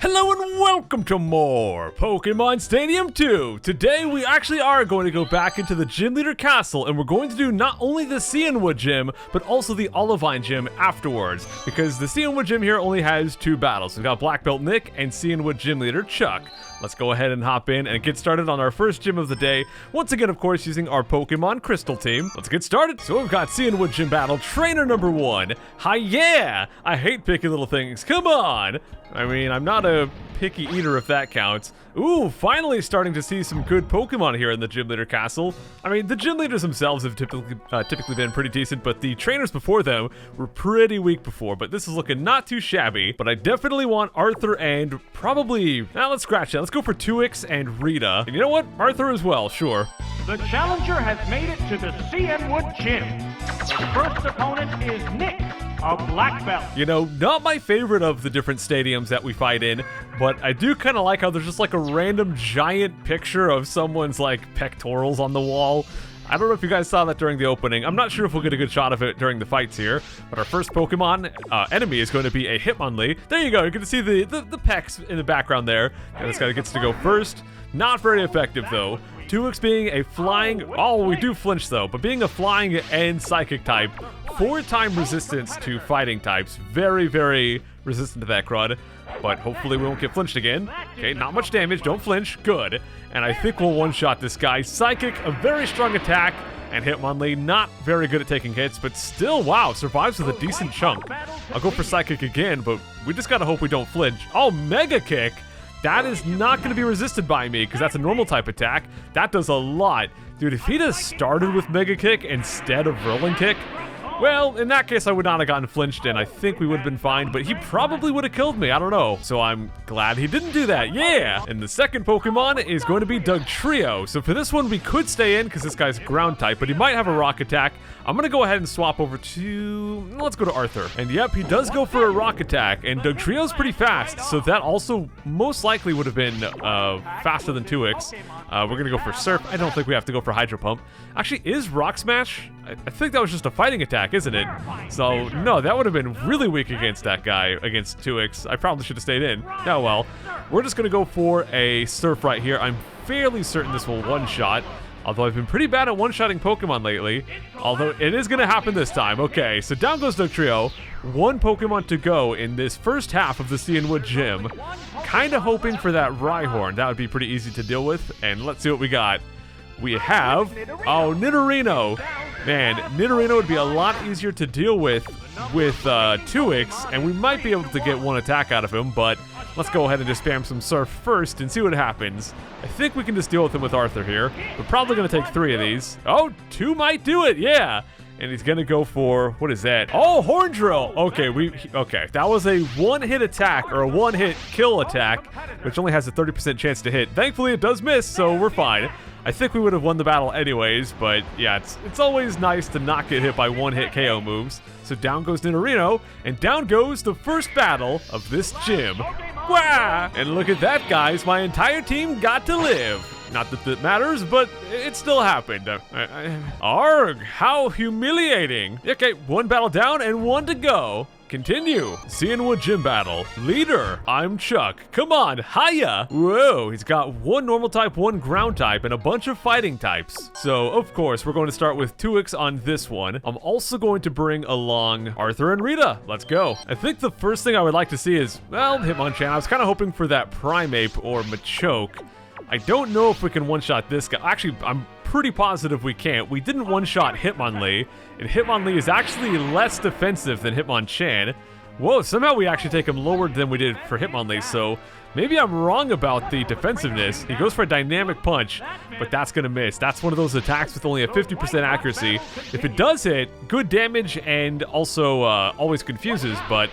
Hello and welcome to more Pokemon Stadium 2! Today we actually are going to go back into the Gym Leader Castle and we're going to do not only the Cianwood Gym, but also the Olivine Gym afterwards. Because the Cianwood Gym here only has two battles. We've got Black Belt Nick and Cianwood Gym Leader Chuck. Let's go ahead and hop in and get started on our first gym of the day. Once again, of course, using our Pokemon Crystal team. Let's get started. So we've got Cianwood Gym Battle, Trainer number 1. Hi, yeah! I hate picky little things. Come on! I mean, I'm not a picky eater if that counts. Ooh, finally starting to see some good Pokemon here in the Gym Leader Castle. I mean, the Gym Leaders themselves have typically been pretty decent, but the trainers before them were pretty weak before, but this is looking not too shabby. But I definitely want Arthur and probably, let's scratch that. Let's go for Tuix and Rita. And you know what? Arthur as well, sure. The challenger has made it to the Cianwood Gym. The first opponent is Nick, a black belt. You know, not my favorite of the different stadiums that we fight in, but I do kind of like how there's just like a random giant picture of someone's like pectorals on the wall. I don't know if you guys saw that during the opening. I'm not sure if we'll get a good shot of it during the fights here, but our first Pokemon enemy is going to be a Hitmonlee. There you go, you can see the pecs in the background there. And this guy gets to go first. Not very effective though. Tuix being a flying, we do flinch though, but being a flying and psychic type, 4-time resistance to fighting types. Very, very resistant to that crud, but hopefully we won't get flinched again. Okay, not much damage, don't flinch, good. And I think we'll one-shot this guy. Psychic, a very strong attack, and Hitmonlee not very good at taking hits, but still, wow, survives with a decent chunk. I'll go for Psychic again, but we just gotta hope we don't flinch. Oh, Mega Kick! That is not going to be resisted by me, because that's a normal type attack. That does a lot. Dude, if he just started with Mega Kick instead of Rolling Kick, well, in that case, I would not have gotten flinched, and I think we would have been fine, but he probably would have killed me. I don't know. So I'm glad he didn't do that. Yeah! And the second Pokemon is going to be Dugtrio. So for this one, we could stay in, because this guy's ground type, but he might have a rock attack. I'm going to go ahead and swap over to... let's go to Arthur. And yep, he does go for a rock attack, and Dugtrio's pretty fast, so that also most likely would have been faster than Tuix. We're going to go for Surf. I don't think we have to go for Hydro Pump. Actually, is Rock Smash? I think that was just a fighting attack, isn't it? So, no, that would have been really weak against that guy, against Tuix. I probably should have stayed in. Oh, well. We're just going to go for a Surf right here. I'm fairly certain this will one-shot. Although I've been pretty bad at one-shotting Pokemon lately. Although it is going to happen this time. Okay, so down goes Dugtrio. One Pokemon to go in this first half of the Cianwood Gym. Kind of hoping for that Rhyhorn. That would be pretty easy to deal with. And let's see what we got. We have... oh, Nidorino. Man, Nidorino would be a lot easier to deal with Tuix. And we might be able to get one attack out of him, but... let's go ahead and just spam some Surf first and see what happens. I think we can just deal with him with Arthur here. We're probably going to take 3 of these. Oh, 2 might do it, yeah. And he's going to go for, what is that? Oh, Horn Drill. Okay, okay. That was a one-hit attack, or a one-hit kill attack, which only has a 30% chance to hit. Thankfully, it does miss, so we're fine. I think we would have won the battle anyways, but yeah, it's always nice to not get hit by one-hit KO moves. So down goes Nidorino, and down goes the first battle of this gym. Wah! And look at that, guys. My entire team got to live. Not that that matters, but it still happened. Arg, how humiliating. Okay, 1 battle down and 1 to go. Continue. Cianwood Gym Battle. Leader, I'm Chuck. Come on, hiya. Whoa, he's got 1 normal type, 1 ground type, and a bunch of fighting types. So, of course, we're going to start with Tuix on this one. I'm also going to bring along Arthur and Rita. Let's go. I think the first thing I would like to see is, well, Hitmonchan. I was kind of hoping for that Primeape or Machoke. I don't know if we can one-shot this guy. Actually, I'm pretty positive we can't. We didn't one-shot Hitmonlee, and Hitmonlee is actually less defensive than Hitmonchan. Whoa, somehow we actually take him lower than we did for Hitmonlee, so maybe I'm wrong about the defensiveness. He goes for a Dynamic Punch, but that's going to miss. That's one of those attacks with only a 50% accuracy. If it does hit, good damage and also always confuses, but...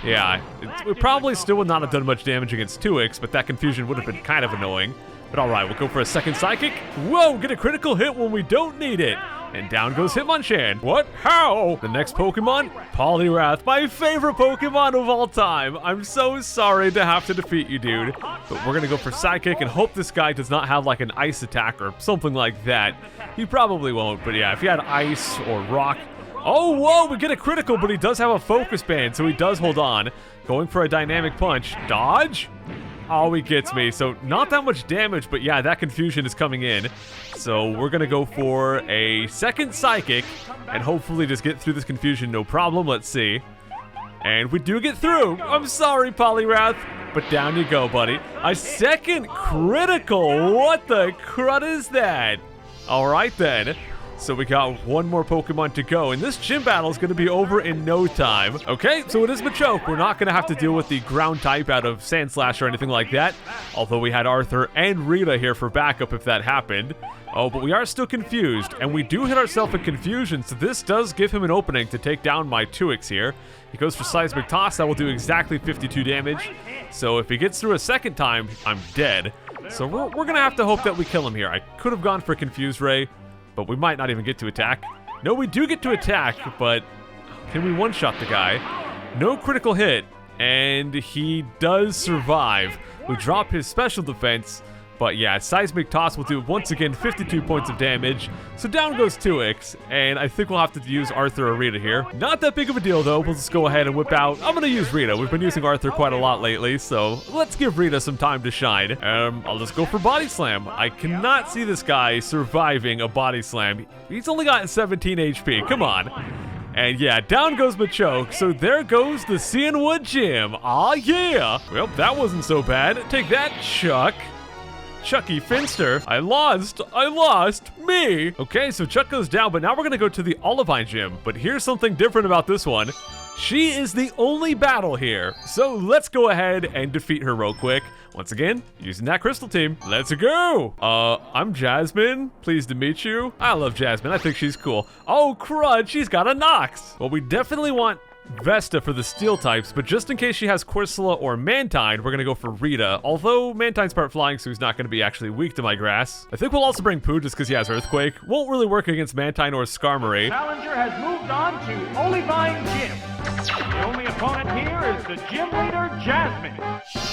yeah, it probably still would not have done much damage against Tuix, but that confusion would have been kind of annoying. But alright, we'll go for a second Psychic. Whoa, get a critical hit when we don't need it. And down goes Hitmonchan. What? How? The next Pokemon? Poliwrath, my favorite Pokemon of all time. I'm so sorry to have to defeat you, dude. But we're gonna go for Psychic and hope this guy does not have like an Ice attack or something like that. He probably won't, but yeah, if he had Ice or Rock, Oh, whoa, we get a critical, but he does have a focus band, so he does hold on. Going for a dynamic punch. Dodge? Oh, he gets me. So not that much damage, but yeah, that confusion is coming in. So we're going to go for a second psychic and hopefully just get through this confusion. No problem. Let's see. And we do get through. I'm sorry, Poliwrath, but down you go, buddy. A second critical. What the crud is that? All right, then. So we got one more Pokemon to go, and this gym battle is going to be over in no time. Okay, so it is Machoke. We're not going to have to deal with the ground type out of Sandslash or anything like that, although we had Arthur and Rita here for backup if that happened. Oh, but we are still confused, and we do hit ourselves in confusion, so this does give him an opening to take down my Tuix here. He goes for Seismic Toss. That will do exactly 52 damage. So if he gets through a second time, I'm dead. So we're going to have to hope that we kill him here. I could have gone for Confuse Ray, but we might not even get to attack. No, we do get to attack, but can we one-shot the guy? No critical hit, and he does survive. We drop his special defense, but yeah, Seismic Toss will do, once again, 52 points of damage. So down goes Tuix, and I think we'll have to use Arthur or Rita here. Not that big of a deal, though. We'll just go ahead and whip out. I'm going to use Rita. We've been using Arthur quite a lot lately, so let's give Rita some time to shine. I'll just go for Body Slam. I cannot see this guy surviving a Body Slam. He's only got 17 HP. Come on. And yeah, down goes Machoke, so there goes the Cianwood Gym. Aw, yeah. Well, that wasn't so bad. Take that, Chuck. Chucky Finster. I lost, me. Okay, so Chuck goes down, but now we're gonna go to the Olivine Gym. But here's something different about this one. She is the only battle here. So let's go ahead and defeat her real quick. Once again, using that crystal team. Let's go. I'm Jasmine. Pleased to meet you. I love Jasmine. I think she's cool. Oh, crud, she's got a Nox. Well, we definitely want Vesta for the steel types, but just in case she has Corsola or Mantine, we're gonna go for Rita. Although Mantine's part flying, so he's not gonna be actually weak to my grass. I think we'll also bring Pooh just because he has Earthquake. Won't really work against Mantine or Skarmory. Challenger has moved on to Olivine Gym. The only opponent here is the gym leader, Jasmine.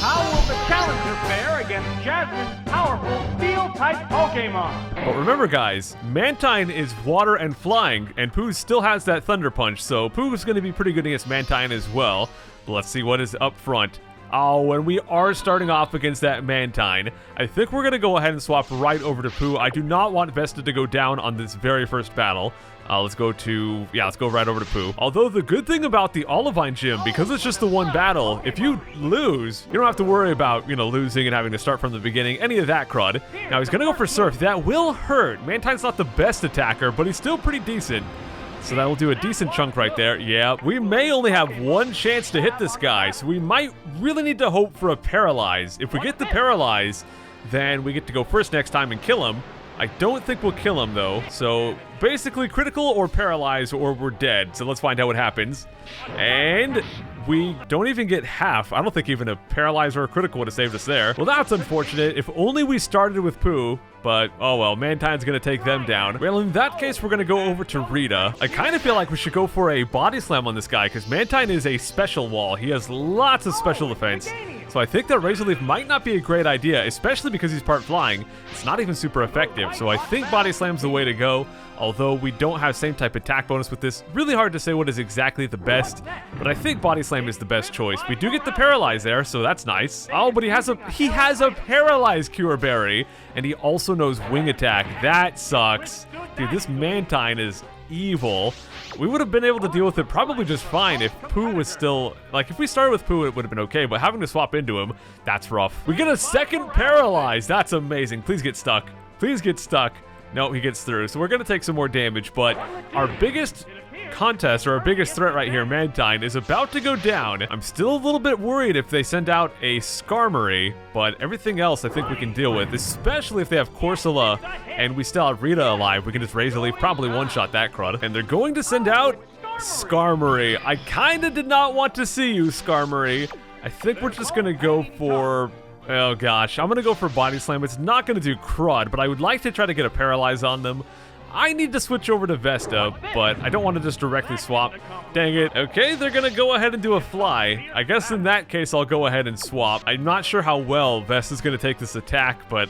How will the challenger fare against Jasmine's powerful steel-type Pokemon? But remember, guys, Mantine is water and flying, and Pooh still has that Thunder Punch, so Pooh's going to be pretty good against Mantine as well. But let's see what is up front. Oh, and we are starting off against that Mantine. I think we're going to go ahead and swap right over to Pooh. I do not want Vesta to go down on this very first battle. Let's go right over to Pooh. Although the good thing about the Olivine Gym, because it's just the one battle, if you lose, you don't have to worry about, losing and having to start from the beginning, any of that crud. Now he's gonna go for Surf. That will hurt. Mantine's not the best attacker, but he's still pretty decent. So that will do a decent chunk right there. Yeah, we may only have one chance to hit this guy, so we might really need to hope for a Paralyze. If we get the Paralyze, then we get to go first next time and kill him. I don't think we'll kill him, though. So basically, critical or paralyze, or we're dead. So let's find out what happens. And we don't even get half. I don't think even a paralyze or a critical would have saved us there. Well, that's unfortunate. If only we started with Pooh. But, oh well, Mantine's gonna take them down. Well, in that case, we're gonna go over to Rita. I kind of feel like we should go for a Body Slam on this guy, because Mantine is a special wall. He has lots of special defense. So I think that Razor Leaf might not be a great idea, especially because he's part flying. It's not even super effective, so I think Body Slam's the way to go. Although we don't have same type attack bonus with this, really hard to say what is exactly the best, but I think Body Slam is the best choice. We do get the Paralyze there, so that's nice. Oh, but he has a Paralyze Cure Berry, and he also knows Wing Attack. That sucks. Dude, this Mantine is evil. We would have been able to deal with it probably just fine if Pooh was still, if we started with Pooh, it would have been okay, but having to swap into him, that's rough. We get a second Paralyze. That's amazing. Please get stuck. Please get stuck. No, he gets through. So we're going to take some more damage, but our biggest contest, or our biggest threat right here, Mantine, is about to go down. I'm still a little bit worried if they send out a Skarmory, but everything else I think we can deal with, especially if they have Corsola and we still have Rita alive. We can just Razor Leaf, probably one-shot that crud. And they're going to send out Skarmory. I kind of did not want to see you, Skarmory. I think we're just going to go for... Oh gosh, I'm gonna go for Body Slam. It's not gonna do crud, but I would like to try to get a Paralyze on them. I need to switch over to Vesta, but I don't want to just directly swap. Dang it. Okay, they're gonna go ahead and do a fly. I guess in that case, I'll go ahead and swap. I'm not sure how well Vesta's gonna take this attack, but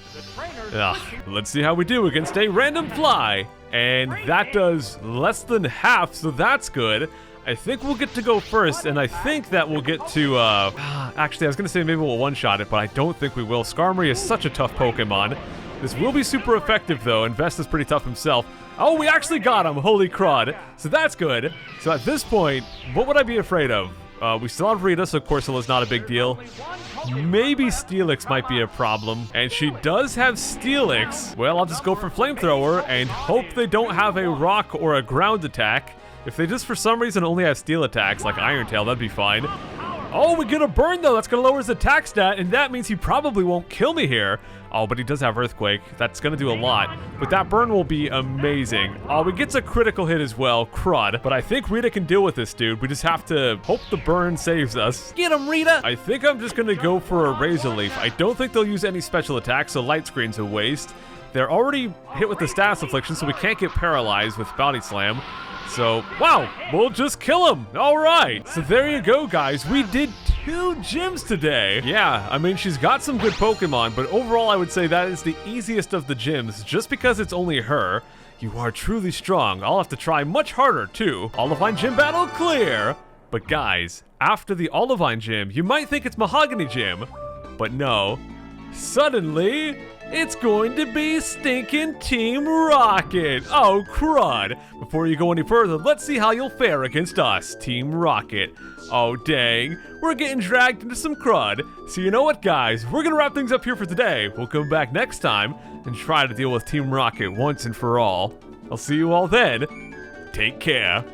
let's see how we do against a random fly. And that does less than half, so that's good. I think we'll get to go first, and I think that we'll get to, actually, I was gonna say maybe we'll one-shot it, but I don't think we will. Skarmory is such a tough Pokemon. This will be super effective, though, and Vesta's pretty tough himself. Oh, we actually got him! Holy crud. So that's good. So at this point, what would I be afraid of? We still have Rita, so Corsola's not a big deal. Maybe Steelix might be a problem. And she does have Steelix. Well, I'll just go for Flamethrower and hope they don't have a rock or a ground attack. If they just for some reason only have steel attacks like Iron Tail, that'd be fine. Oh, we get a burn though. That's gonna lower his attack stat, and that means he probably won't kill me here. Oh, but he does have Earthquake. That's gonna do a lot. But that burn will be amazing. Oh, he gets a critical hit as well. Crud. But I think Rita can deal with this dude. We just have to hope the burn saves us. Get him, Rita! I think I'm just gonna go for a Razor Leaf. I don't think they'll use any special attacks, so Light Screen's a waste. They're already hit with the Status Affliction, so we can't get paralyzed with Body Slam. So, wow, we'll just kill him. All right. So there you go, guys. We did 2 gyms today. Yeah, I mean, she's got some good Pokemon, but overall, I would say that is the easiest of the gyms. Just because it's only her, you are truly strong. I'll have to try much harder, too. Olivine Gym battle clear. But guys, after the Olivine Gym, you might think it's Mahogany Gym, but no. Suddenly, it's going to be stinking Team Rocket. Oh, crud. Before you go any further, let's see how you'll fare against us, Team Rocket. Oh, dang. We're getting dragged into some crud. So you know what, guys? We're going to wrap things up here for today. We'll come back next time and try to deal with Team Rocket once and for all. I'll see you all then. Take care.